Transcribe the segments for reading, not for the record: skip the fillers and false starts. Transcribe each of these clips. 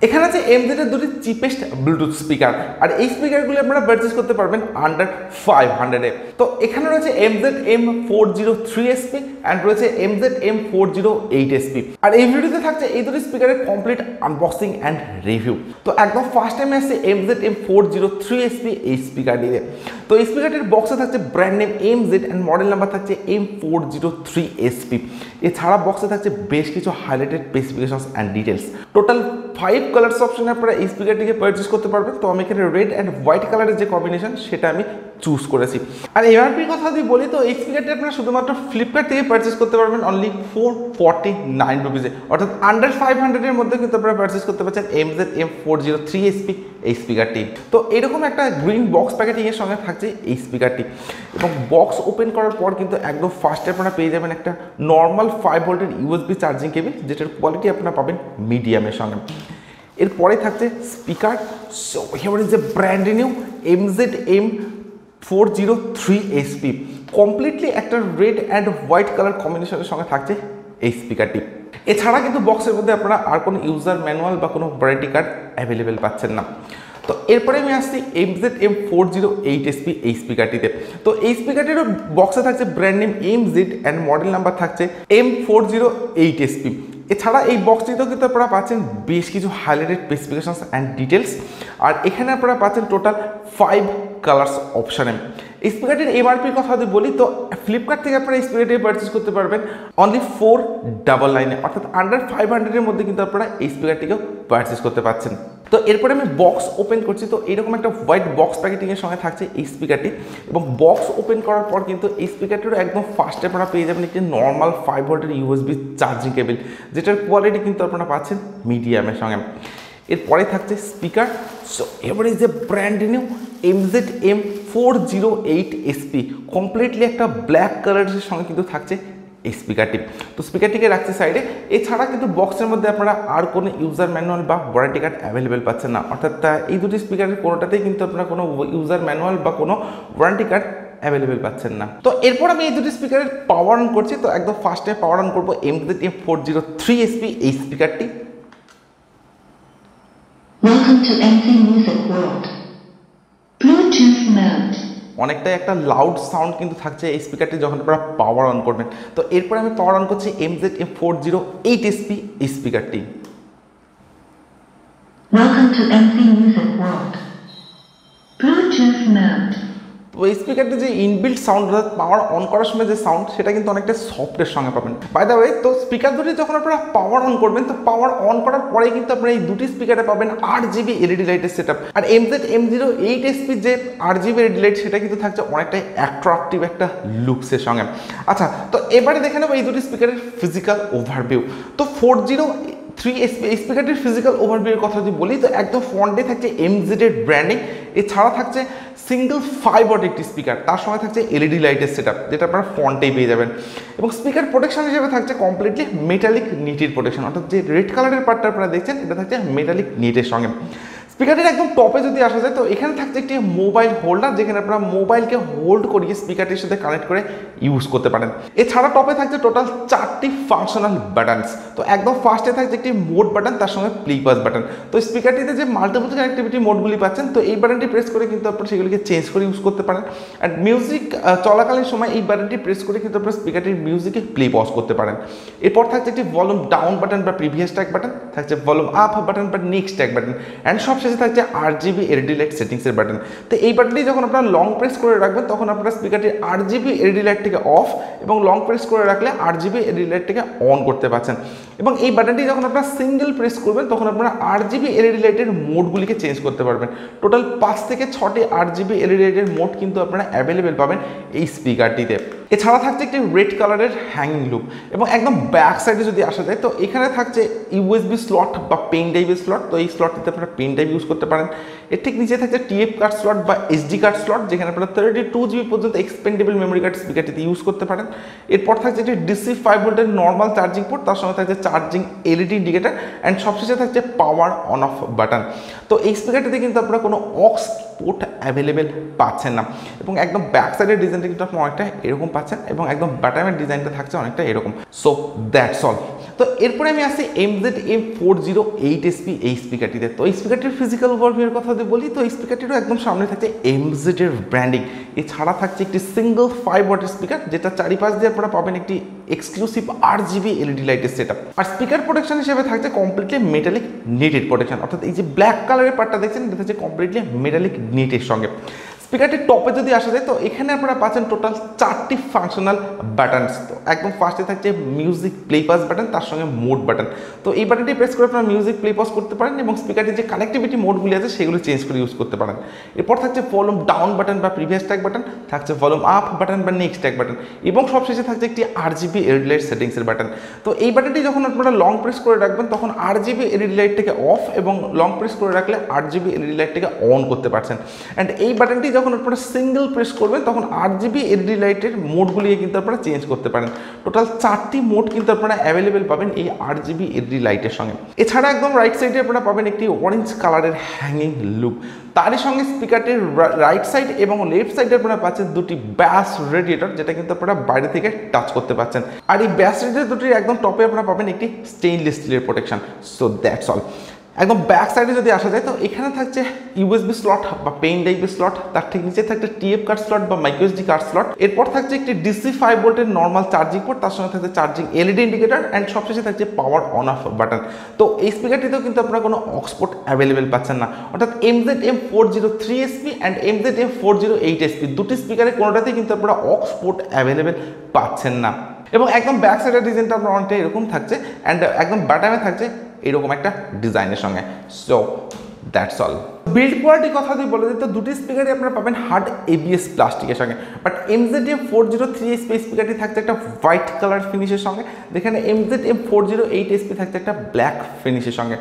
এখানে আছে MZ এর দুটি চিপেস্ট ব্লুটুথ স্পিকার, আর এই স্পিকারগুলো আপনারা পারচেজ করতে পারবেন আন্ডার 500 এ। তো এখানে রয়েছে MZ M403SP অ্যান্ড রয়েছে MZ M408SP। আর এই ভিডিওতে থাকছে এই দুটি স্পিকারের কমপ্লিট আনবক্সিং অ্যান্ড রিভিউ। তো একদম ফার্স্ট টাইমে আসছে MZ M403SP এই স্পিকারটিতে। তো এই স্পিকারটির বক্সে থাকছে brand name MZ and model number থাকছে M403SP। এছাড়া বক্সে থাকছে বেশ কিছু highlighted specifications and details. Total 5 colours অপশনে আপনারা এই স্পিকারটিকে পারচেজ করতে পারবেন। তো আমি এখানে রেড অ্যান্ড হোয়াইট কালারের যে কম্বিনেশন সেটা আমি চুজ করেছি। আর এমআরপির কথা যদি বলি তো এই স্পিকারটি আপনারা শুধুমাত্র ফ্লিপকার্ট থেকে পারচেজ করতে পারবেন অনলি 449 রুপিসে, অর্থাৎ আন্ডার 500 এর মধ্যে কিন্তু আপনারা পারচেজ করতে পারছেন MZ M403SP এই স্পিকারটি। তো এরকম একটা গ্রিন বক্স প্যাকেটিং এর সঙ্গে থাকছে এই স্পিকারটি, এবং বক্স ওপেন করার পর কিন্তু একদম ফার্স্টে আপনারা পেয়ে যাবেন একটা নর্মাল 5 ভোল্টের USB চার্জিং কেবল, যেটার কোয়ালিটি আপনারা পাবেন মিডিয়ামের সঙ্গে। এরপরে থাকছে speaker. So here is a brand new MZ M403SP, completely একটা রেড অ্যান্ড হোয়াইট কালার কম্বিনেশনের সঙ্গে থাকছে এই স্পিকারটি। এছাড়া কিন্তু বক্সের মধ্যে আপনারা আর কোনো ইউজার ম্যানুয়াল বা কোনো ওয়ারেন্টি কার্ড অ্যাভেলেবেল পাচ্ছেন না। তো এরপরে আমি আসছি MZ M408SP এই স্পিকারটিতে। তো এই স্পিকারটিরও বক্সে থাকছে brand name MZ and model number থাকছে M408SP। এছাড়া এই বক্সটিতেও কিন্তু আপনারা পাচ্ছেন বেশ কিছু হাইলাইটেড স্পেসিফিকেশনস অ্যান্ড ডিটেলস, আর এখানে আপনারা পাচ্ছেন টোটাল 5 কালার্স অপশানে। এই স্পিকারটির এমআরপির কথা যদি বলি তো ফ্লিপকার্ট থেকে আপনারা এই স্পিকারটি পারচেজ করতে পারবেন অনলি 499, অর্থাৎ আন্ডার 500 এর মধ্যে কিন্তু আপনারা এই স্পিকারটিকেও পারচেজ করতে পারছেন। তো এরপরে আমি বক্স ওপেন করছি। তো এরকম একটা হোয়াইট বক্স প্যাকেটিংয়ের সঙ্গে থাকছে এই স্পিকারটি, এবং বক্স ওপেন করার পর কিন্তু এই স্পিকারটিরও একদম ফার্স্টে আপনারা পেয়ে যাবেন একটি নর্মাল 5 ভোল্টের USB চার্জিং কেবল, যেটার কোয়ালিটি কিন্তু আপনারা পাচ্ছেন মিডিয়ামের সঙ্গে। এরপরে থাকছে স্পিকার। সো এবার is a brand new MZ M408SP, completely একটা ব্ল্যাক কালারের সঙ্গে কিন্তু থাকছে এই স্পিকারটি। তো স্পিকারটিকে রাখছি সাইডে। এছাড়া কিন্তু বক্সের মধ্যে আপনারা আর কোনো ইউজার ম্যানুয়াল বা ওয়ারেন্টি কার্ড অ্যাভেলেবেল পাচ্ছেন না, অর্থাৎ এই দুটি স্পিকারের কোনোটাতেই কিন্তু আপনারা কোনো ইউজার ম্যানুয়াল বা কোনো ওয়ারেন্টি কার্ড অ্যাভেলেবেল পাচ্ছেন না। তো এরপর আমি এই দুটি স্পিকারের পাওয়ার অন করছি। তো একদম ফার্স্টে পাওয়ার অন করবো MZ M403SP এই স্পিকারটি। Welcome to MC Music World. Bluetooth mode. অনেকটাই একটা লাউড সাউন্ড কিন্তু থাকছে এই স্পিকারটি যখন আপনারা পাওয়ার অন করবেন। তো এরপরে আমি পাওয়ার অন করছি MZ M408SP এই স্পিকারটি। Welcome to MC Music World. Bluetooth mode. তো এই স্পিকারটি যে ইনবিল্ট সাউন্ড, অর্থাৎ পাওয়ার অন করার সময় যে সাউন্ড, সেটা কিন্তু অনেকটা সফটের সঙ্গে পাবেন। বাই দ্য ওয়ে, তো স্পিকার দুটি যখন আপনারা পাওয়ার অন করবেন, তো পাওয়ার অন করার পরেই কিন্তু আপনারা এই দুটি স্পিকারে পাবেন 8GB LED লাইটের সেট আপ। আর MZ M08SP যে 8GB LED লাইট, সেটা কিন্তু থাকছে অনেকটাই অ্যাট্রাকটিভ একটা লুকসের সঙ্গে। আচ্ছা, তো এবারে দেখে নেবো এই দুটি স্পিকারের ফিজিক্যাল ওভারভিউ। তো 403SP এই স্পিকারটির ফিজিক্যাল ওভারভিউর কথা যদি বলি, তো একদম ফ্রন্টে থাকছে MZ এর ব্র্যান্ডিং। এছাড়া থাকছে সিঙ্গেল 5 ওয়াট একটি স্পিকার, তার সঙ্গে থাকছে LED লাইটের সেট আপ, যেটা আপনারা ফ্রন্টেই পেয়ে যাবেন। এবং স্পিকার প্রোটেকশন হিসেবে থাকছে কমপ্লিটলি মেটালিক নিটের প্রোটেকশন, অর্থাৎ যে রেড কালারের পার্টটা আপনারা দেখছেন এটা থাকছে মেটালিক নিটের সঙ্গে। স্পিকারটির একদম টপে যদি আসা যায়, তো এখানে থাকছে একটি মোবাইল হোল্ডার, যেখানে আপনারা মোবাইলকে হোল্ড করিয়ে স্পিকারটির সাথে কানেক্ট করে ইউজ করতে পারেন। এছাড়া টপে থাকছে টোটাল 4টি ফাংশনাল বাটনস। তো একদম ফার্স্টে থাকছে একটি মোড বাটন, তার সঙ্গে প্লে পাস বাটন। তো স্পিকারটিতে যে মাল্টিপল কানেক্টিভিটি মোডগুলি পাচ্ছেন, তো এই বাটনটি প্রেস করে কিন্তু আপনারা সেগুলিকে চেঞ্জ করে ইউজ করতে পারেন। অ্যান্ড মিউজিক চলাকালীন সময় এই বাটনটি প্রেস করে কিন্তু আপনারা স্পিকারটির মিউজিকে প্লে পজ করতে পারেন। এরপর থাকছে একটি ভলিউম ডাউন বাটন বা প্রিভিয়াস ট্র্যাক বাটন, থাকছে ভলিউম আপ বাটন বা নেক্সট ট্র্যাক বাটন, অ্যান্ড সবশেষে থাকছে RGB LED লাইট সেটিংসের বাটন। তো এই বাটনটি যখন আপনারা লং প্রেস করে রাখবেন, তখন আপনারা স্পিকারটির RGB LED লাইটটিকে অফ এবং লং প্রেস করে রাখলে RGB LED লাইটটিকে অন করতে পারছেন। এবং এই বাটনটি যখন আপনারা সিঙ্গেল প্রেস করবেন, তখন আপনারা RGB LED লাইটের মোডগুলিকে চেঞ্জ করতে পারবেন। টোটাল 5 থেকে 6টি RGB LED লাইটের মোড কিন্তু আপনারা অ্যাভেলেবেল পাবেন এই স্পিকারটিতে। এছাড়া থাকছে একটি রেড কালারের হ্যাঙ্গিং লুপ, এবং একদম ব্যাক সাইডে যদি আসা যায়, তো এখানে থাকছে USB স্লট বা পেন ড্রাইভের স্লট। তো এই স্লটটিতে আপনারা পেন ড্রাইভ ইউজ করতে পারেন। এর ঠিক নিচে থাকছে TF কার্ড স্লট বা SD কার্ড স্লট, যেখানে আপনারা 32GB পর্যন্ত এক্সপেন্ডেবল মেমোরি কার্ড স্পিকারটিতে ইউজ করতে পারেন। এরপর থাকছে একটি DC 5 ভোল্টের নর্মাল চার্জিং পোর্ট, তার সঙ্গে থাকছে চার্জিং LED ইন্ডিকেটার, অ্যান্ড সবশেষে থাকছে পাওয়ার অন অফ বাটন। তো এই স্পিকারটিতে কিন্তু আপনারা কোনো অক্স পোর্ট অ্যাভেলেবেল পাচ্ছেন না, এবং একদম ব্যাক সাইডের ডিজাইনটা কিন্তু আপনারা অনেকটা এরকম পাচ্ছেন, এবং একদম বাটামের ডিজাইনটা থাকছে অনেকটা এরকম। So that's all. তো এরপরে আমি আসি MZ-M408SP এই স্পিকারটিতে। তো এই স্পিকারটির ফিজিক্যাল ওভারভিউর কথা যদি বলি, তো এই স্পিকারটিরও একদম সামনে থাকছে MZ এর ব্র্যান্ডিং। এছাড়া থাকছে একটি সিঙ্গল 5 ওয়াটের স্পিকার, যেটা চারিপাশ দিয়ে আপনারা পাবেন একটি এক্সক্লুসিভ RGB LED লাইটের সেটআপ। আর স্পিকার প্রোটেকশন হিসেবে থাকছে কমপ্লিটলি মেটালিক নেটেড প্রোটেকশন, অর্থাৎ এই যে ব্ল্যাক কালারের পার্টটা দেখছেন এটা হচ্ছে কমপ্লিটলি মেটালিক নেটের সঙ্গে। স্পিকারটির টপে যদি আসা যায়, তো এখানে আপনারা পাচ্ছেন টোটাল 4টি ফাংশনাল বাটনস। তো একদম ফার্স্টে থাকছে মিউজিক প্লে পজ বাটন, তার সঙ্গে মোড বাটন। তো এই বাটনটি প্রেস করে আপনারা মিউজিক প্লে পজ করতে পারেন এবং স্পিকারটির যে কানেক্টিভিটি মোডগুলি আছে সেগুলো চেঞ্জ করে ইউজ করতে পারেন। এরপর থাকছে ভলিউম ডাউন বাটন বা প্রিভিয়াস ট্র্যাক বাটন, থাকছে ভলিউম আপ বাটন বা নেক্সট ট্র্যাক বাটন, এবং সবশেষে থাকছে একটি RGB LED লাইট সেটিংসের বাটন। তো এই বাটনটি যখন আপনারা লং প্রেস করে রাখবেন তখন RGB LED লাইটটাকে অফ এবং লং প্রেস করে রাখলে RGB LED লাইটটাকে অন করতে পারছেন। অ্যান্ড এই বাটনটি যখন আপনারা সিঙ্গেল প্রেস করবেন তখন RGB LED লাইটের মোডগুলি কিন্তু আপনারা চেঞ্জ করতে পারেন। টোটাল 4টি মোড কিন্তু আপনারা অ্যাভেলেবেল পাবেন এই RGB LED লাইটের সঙ্গে। এছাড়া একদম রাইট সাইডে আপনারা পাবেন একটি অরেঞ্জ কালারের হ্যাঙ্গিং লুপ। তারই সঙ্গে স্পিকারটির রাইট সাইড এবং লেফট সাইডে আপনারা পাচ্ছেন দুটি ব্যাস রেডিয়েটর, যেটা কিন্তু আপনারা বাইরে থেকে টাচ করতে পারছেন। আর এই ব্যাস রেডিয়েটর দুটির একদম টপে আপনারা পাবেন একটি স্টেইনলেস স্টিলের প্রোটেকশন। So that's all. একদম ব্যাক সাইডে যদি আসা যায়, তো এখানে থাকছে USB স্লট বা পেন ড্রাইভের স্লট, তার ঠিক নিচে থাকছে TF কার্ড স্লট বা মাইক্রোএসডি কার্ড স্লট। এরপর থাকছে একটি DC 5 ভোল্টের নর্মাল চার্জিং পোর্ট, তার সঙ্গে থাকছে চার্জিং LED ইন্ডিকেটর, অ্যান্ড সবশেষে থাকছে পাওয়ার অন অফ বাটন। তো এই স্পিকারটিতেও কিন্তু আপনারা কোনো অক্স পোর্ট অ্যাভেলেবেল পাচ্ছেন না, অর্থাৎ MZ-M403SP অ্যান্ড MZ-M408SP দুটি স্পিকারে কোনোটাতেই কিন্তু আপনারা অক্স পোর্ট অ্যাভেলেবেল পাচ্ছেন না। এবং একদম ব্যাক সাইডের ডিজাইনটা আপনার অনেকটা এরকম থাকছে, অ্যান্ড একদম বাটামে থাকছে এরকম একটা ডিজাইনের সঙ্গে। So that's all. বিল্ড কোয়ালিটির কথা যদি বলে দিই, তো দুটি স্পিকারই আপনারা পাবেন হার্ড ABS প্লাস্টিকের সঙ্গে, বাট MZ-M403SP স্পিকারটি থাকছে একটা হোয়াইট কালার ফিনিশের সঙ্গে, যেখানে MZ-M408SP থাকছে একটা ব্ল্যাক ফিনিশের সঙ্গে।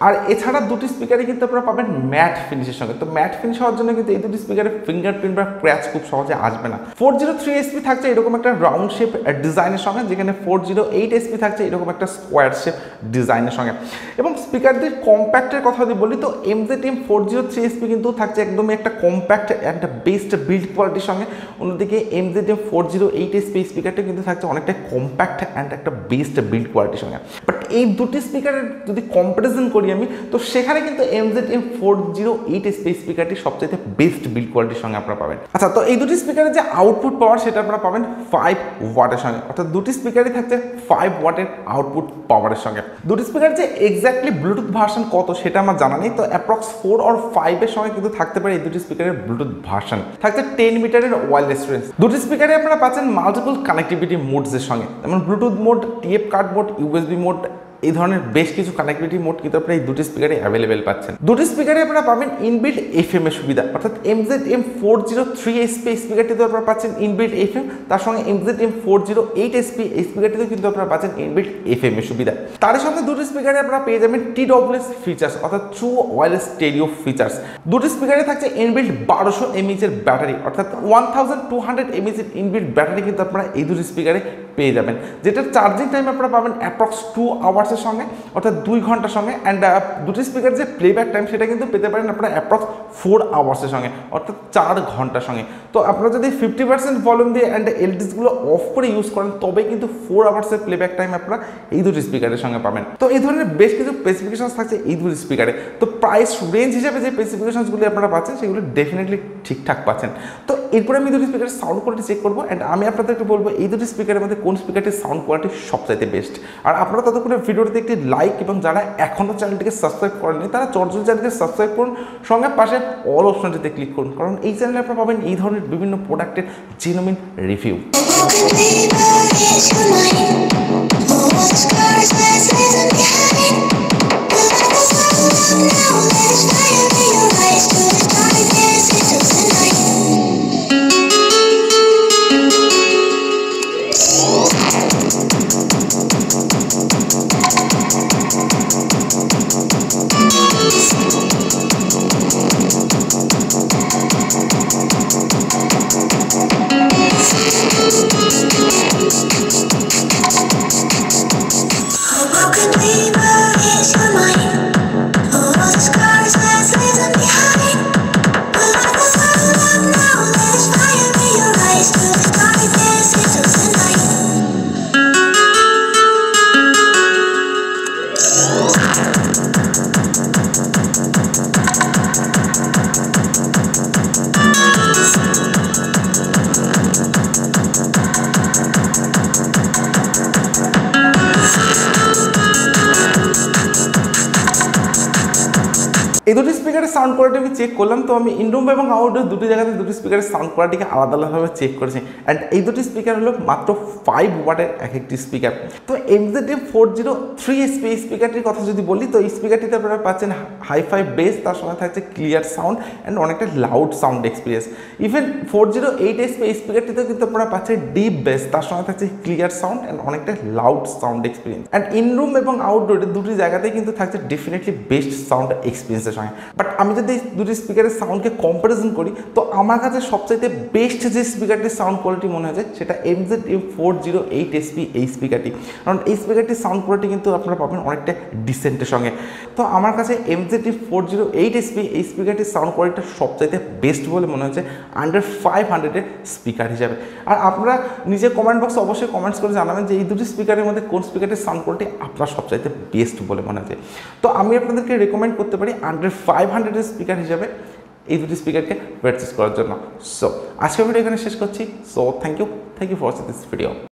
আর এছাড়া দুটি স্পিকারই কিন্তু আপনারা পাবেন ম্যাট ফিনিশের সঙ্গে। তো ম্যাট ফিনিশ হওয়ার জন্য কিন্তু এই দুটি স্পিকারের ফিঙ্গারপ্রিন্ট বা ক্র্যাচ খুব সহজে আসবে না। 403SP থাকছে এরকম একটা রাউন্ড শেপ ডিজাইনের সঙ্গে, যেখানে 408SP থাকছে এরকম একটা স্কোয়ার শেপ ডিজাইনের সঙ্গে। এবং স্পিকারটির কম্প্যাক্টের কথা যদি বলি, তো MZ-M403SP কিন্তু থাকছে একদমই একটা কম্প্যাক্ট একটা বেস্ট বিল্ড কোয়ালিটির সঙ্গে। অন্যদিকে MZ-M408SP স্পিকারটা কিন্তু থাকছে অনেকটা কম্প্যাক্ট অ্যান্ড একটা বেস্ট বিল্ড কোয়ালিটির সঙ্গে। বাট এই দুটি স্পিকারের যদি কম্পারিজন করি আমি, তো সেখানে কিন্তু MZ-M408SP স্পিকারটি সবচেয়ে বেস্ট বিল্ড কোয়ালিটির সঙ্গে আপনারা পাবেন। আচ্ছা, তো এই দুটি স্পিকারের যে আউটপুট পাওয়ার সেটা আপনারা পাবেন 5 ওয়াটের সঙ্গে, অর্থাৎ দুটি স্পিকারই থাকছে 5 ওয়াটের আউটপুট পাওয়ারের সঙ্গে। দুটি স্পিকার যে এক্স্যাক্টলি ব্লুটুথ ভার্সন কত সেটা আমার জানা নেই, তো অ্যাপ্রক্স 4 or 5 এর সঙ্গে কিন্তু থাকতে পারে এই দুটি স্পিকারের ব্লুটুথ ভার্সন। থাকছে 10 মিটারের ওয়্যারলেস রেঞ্জ। দুটি স্পিকারে আপনারা পাচ্ছেন মাল্টিপল কানেক্টিভিটি মোডসের সঙ্গে, যেমন Bluetooth mode, TF card mode, USB mode, এই ধরনের বেশ কিছু কানেক্টিভিটি মোড কিন্তু আপনারা এই দুটি স্পিকারে অ্যাভেলেবেল পাচ্ছেন। দুটি স্পিকারে আপনারা পাবেন ইনবিল্ট FM এর সুবিধা, অর্থাৎ MZ-M403SP স্পিকারটিতে আপনারা পাচ্ছেন ইনবিল্ট FM, তার সঙ্গে MZ-M408SP এই স্পিকারটিতেও কিন্তু আপনারা পাচ্ছেন ইনবিল্ট FM এর সুবিধা। তার সঙ্গে দুটি স্পিকারে আপনারা পেয়ে যাবেন TWS ফিচার্স, অর্থাৎ ট্রু ওয়্যারলেস স্টেরিও ফিচার্স। দুটি স্পিকারে থাকছে ইনবিল্ট 1200 mAh এর ব্যাটারি, অর্থাৎ 1200 mAh এর ইনবিল্ট ব্যাটারি কিন্তু আপনারা এই দুটি স্পিকারে পেয়ে যাবেন, যেটার চার্জিং টাইম আপনারা পাবেন অ্যাপ্রক্স 2 আওয়ার্সের সঙ্গে, অর্থাৎ 2 ঘন্টার সঙ্গে। অ্যান্ড দুটি স্পিকার যে প্লেব্যাক টাইম সেটা কিন্তু পেতে পারেন আপনারা অ্যাপ্রক্স 4 আওয়ার্সের সঙ্গে, অর্থাৎ 4 ঘন্টার সঙ্গে। তো আপনারা যদি 50% ভলিউম দিয়ে অ্যান্ড এলইডিসগুলো অফ করে ইউজ করেন তবে কিন্তু 4 আওয়ার্সের প্লেব্যাক টাইম আপনারা এই দুটি স্পিকারের সঙ্গে পাবেন। তো এই ধরনের বেশ কিছু স্পেসিফিকেশন থাকছে এই দুটি স্পিকারে। তো প্রাইস রেঞ্জ হিসাবে যে স্পেসিফিকেশনসগুলি আপনারা পাচ্ছেন সেগুলো ডেফিনেটলি ঠিকঠাক পাচ্ছেন। তো এরপরে আমি দুটি স্পিকারের সাউন্ড কোয়ালিটি চেক করবো, অ্যান্ড আমি আপনাদেরকে বলবো এই দুটি স্পিকারের মধ্যে কোন স্পিকারটির সাউন্ড কোয়ালিটি সবচাইতে বেস্ট। আর আপনারা ততক্ষণে ভিডিওটিতে একটি লাইক, এবং যারা এখনও চ্যানেলটিকে সাবস্ক্রাইব করেননি তারা চটজলদি চ্যানেলকে সাবস্ক্রাইব করুন, সঙ্গে পাশে অল অপশনটিতে ক্লিক করুন, কারণ এই চ্যানেলে আপনারা পাবেন এই ধরনের বিভিন্ন প্রোডাক্টের genuine review. Broken dreamer is your mind. All the scars এই দুটি স্পিকারের সাউন্ড কোয়ালিটি আমি চেক করলাম, তো আমি ইনরুম এবং আউটডোর দুটি জায়গাতে দুটি স্পিকারের সাউন্ড কোয়ালিটিকে আলাদা আলাদাভাবে চেক করেছি। অ্যান্ড এই দুটি স্পিকার হলো মাত্র 5 ওয়াটের এক একটি স্পিকার। তো M403SP এই স্পিকারটির কথা যদি বলি, তো এই স্পিকারটিতে আপনারা পাচ্ছেন হাইফাই বেস, তার সঙ্গে থাকছে ক্লিয়ার সাউন্ড অ্যান্ড অনেকটা loud sound experience. Even 408SP এই স্পিকারটিতে কিন্তু আপনারা পাচ্ছেন ডিপ বেস, তার সঙ্গে থাকছে ক্লিয়ার সাউন্ড অ্যান্ড অনেকটা লাউড সাউন্ড এক্সপিরিয়েন্স। অ্যান্ড ইনরুম এবং আউটডোরে দুটি জায়গাতেই কিন্তু থাকছে ডেফিনেটলি বেস্ট সাউন্ড এক্সপিরিয়েন্সের সঙ্গে। বাট আমি যদি এই দুটি স্পিকারের সাউন্ডকে কম্পারিজন করি, তো আমার কাছে সবচাইতে বেস্ট যে স্পিকারটির সাউন্ড কোয়ালিটি মনে হয়েছে সেটা M408SP এই স্পিকারটি। কারণ এই স্পিকারটির সাউন্ড কোয়ালিটি কিন্তু আপনারা পাবেন অনেকটা ডিসেন্টের সঙ্গে। তো আমার কাছে M408SP এই স্পিকারটির সাউন্ড কোয়ালিটিটা সবচাইতে বেস্ট বলে মনে হচ্ছে আন্ডার 500-এর স্পিকার হিসাবে। আর আপনারা নিজে কমেন্ট বক্সে অবশ্যই কমেন্টস করে জানাবেন যে এই দুটি স্পিকারের মধ্যে কোন স্পিকারটির সাউন্ড কোয়ালিটি আপনার সবচাইতে বেস্ট বলে মনে হচ্ছে। তো আমি আপনাদেরকে রেকমেন্ড করতে পারি আন্ডার 500-এর স্পিকার হিসাবে এই দুটি স্পিকারকে পারচেস করার জন্য। সো আজকের ভিডিও এখানে শেষ করছি। So thank you for watching this video.